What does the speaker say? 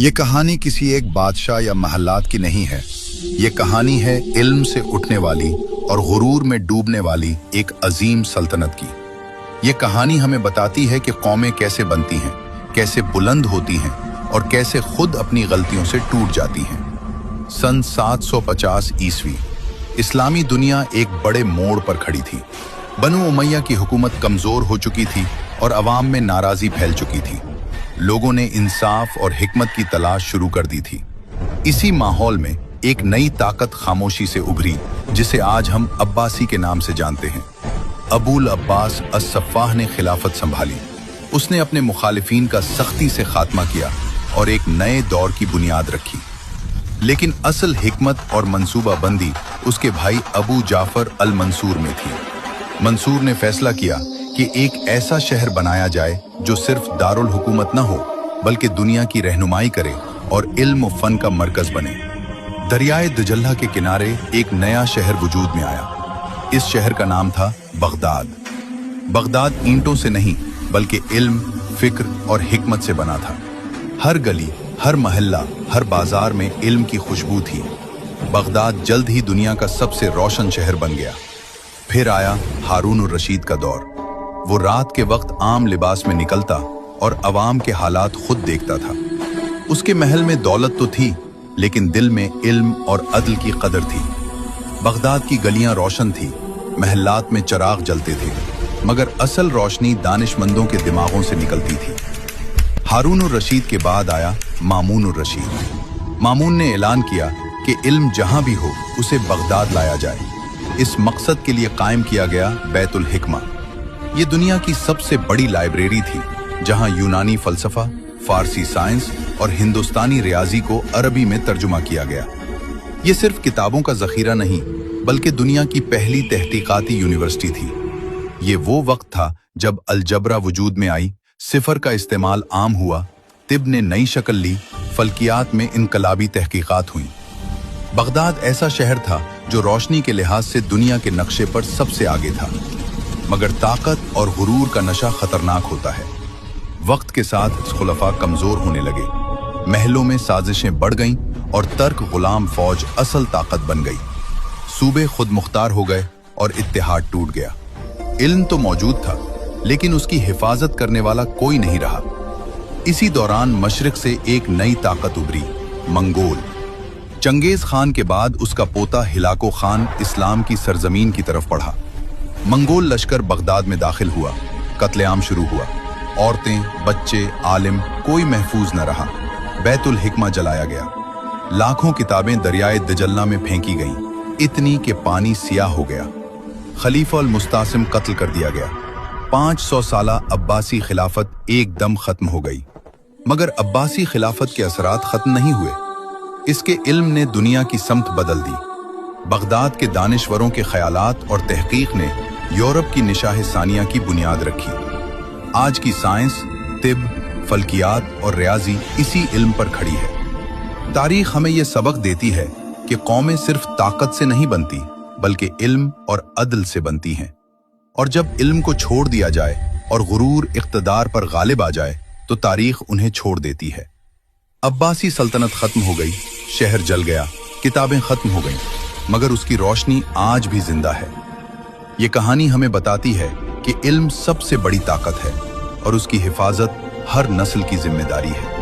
ये कहानी किसी एक बादशाह या महलात की नहीं है। ये कहानी है इल्म से उठने वाली और गुरूर में डूबने वाली एक अजीम सल्तनत की। ये कहानी हमें बताती है कि कौमें कैसे बनती हैं, कैसे बुलंद होती हैं और कैसे खुद अपनी गलतियों से टूट जाती हैं। सन 750 ईस्वी इस्लामी दुनिया एक बड़े मोड़ पर खड़ी थी। बनु उमैया की हुकूमत कमजोर हो चुकी थी और अवाम में नाराजी फैल चुकी थी। लोगों ने इंसाफ और हिकमत की तलाश शुरू कर दी थी। इसी माहौल में एक नई ताकत खामोशी से उभरी, जिसे आज हम अब्बासी के नाम से जानते हैं। अबुल अब्बास अस-सफ़ाह ने खिलाफत संभाली। उसने अपने मुखालिफिन का सख्ती से खात्मा किया और एक नए दौर की बुनियाद रखी। लेकिन असल हिकमत और मंसूबाबंदी उसके भाई अबू जाफर अल मंसूर में थी। मंसूर ने फैसला किया कि एक ऐसा शहर बनाया जाए जो सिर्फ दारुल हुकूमत न हो, बल्कि दुनिया की रहनुमाई करे और इल्म और फन का मरकज बने। दरियाए दजल्ला के किनारे एक नया शहर वजूद में आया। इस शहर का नाम था बगदाद। बगदाद ईंटों से नहीं, बल्कि इल्म, फिक्र और हिकमत से बना था। हर गली, हर मोहल्ला, हर बाजार में इल्म की खुशबू थी। बगदाद जल्द ही दुनिया का सबसे रोशन शहर बन गया। फिर आया हारून अर रशीद का दौर। वो रात के वक्त आम लिबास में निकलता और अवाम के हालात खुद देखता था। उसके महल में दौलत तो थी, लेकिन दिल में इल्म और अदल की कदर थी। बगदाद की गलियां रोशन थी, महल्लात में चिराग जलते थे, मगर असल रोशनी दानिशमंदों के दिमागों से निकलती थी। हारून अर रशीद के बाद आया मामून अर रशीद। मामून ने ऐलान किया कि इल्म जहां भी हो उसे बगदाद लाया जाए। इस मकसद के लिए कायम किया गया बैतुल हिकमा। ये दुनिया की सबसे बड़ी लाइब्रेरी थी, जहां यूनानी फलसफा, फारसी साइंस और हिंदुस्तानी रियाजी को अरबी में तर्जुमा किया गया। ये सिर्फ किताबों का जखीरा नहीं, बल्कि दुनिया की पहली तहकीकाती यूनिवर्सिटी थी। ये वो वक्त था जब अलजबरा वजूद में आई, सिफर का इस्तेमाल आम हुआ, तिब ने नई शक्ल ली, फल्कियात में इनकलाबी तहकीकात हुई। बगदाद ऐसा शहर था जो रोशनी के लिहाज से दुनिया के नक्शे पर सबसे आगे था, मगर ताकत और गुरूर का नशा खतरनाक होता है। वक्त के साथ खुलफा कमजोर होने लगे, महलों में साजिशें बढ़ गईं और तर्क गुलाम फौज असल ताकत बन गई। सूबे खुद मुख्तार हो गए और इत्तेहाद टूट गया। इल्म तो मौजूद था, लेकिन उसकी हिफाजत करने वाला कोई नहीं रहा। इसी दौरान मशरिक से एक नई ताकत उभरी, मंगोल। चंगेज खान के बाद उसका पोता हिलाको खान इस्लाम की सरजमीन की तरफ बढ़ा। मंगोल लश्कर बगदाद में दाखिल हुआ, कत्लेआम शुरू हुआ। औरतें, बच्चे, आलिम, कोई महफूज न रहा। बैतुल हिकमा जलाया गया। लाखों किताबें दरियाए दजल्ला में फेंकी गईं, इतनी कि पानी सियाह हो गया। खलीफा अल मुस्तासिम कत्ल कर दिया गया। 500 साला अब्बासी खिलाफत एकदम खत्म हो गई। मगर अब्बासी खिलाफत के असरात खत्म नहीं हुए। इसके इल्म ने दुनिया की समत बदल दी। बगदाद के दानिश्वरों के ख्यालात और तहकीक ने यूरोप की निशाह सानिया की बुनियाद रखी। आज की साइंस, तिब, फल्कियात और रियाजी इसी इल्म पर खड़ी है। तारीख हमें यह सबक देती है कि कौमें सिर्फ ताकत से नहीं बनती, बल्कि इल्म और अदल से बनती हैं। और जब इल्म को छोड़ दिया जाए और गुरूर इख्तदार पर गालिब आ जाए, तो तारीख उन्हें छोड़ देती है। अब्बासी सल्तनत खत्म हो गई, शहर जल गया, किताबें खत्म हो गईं, मगर उसकी रोशनी आज भी जिंदा है। ये कहानी हमें बताती है कि इल्म सबसे बड़ी ताकत है और उसकी हिफाजत हर नस्ल की जिम्मेदारी है।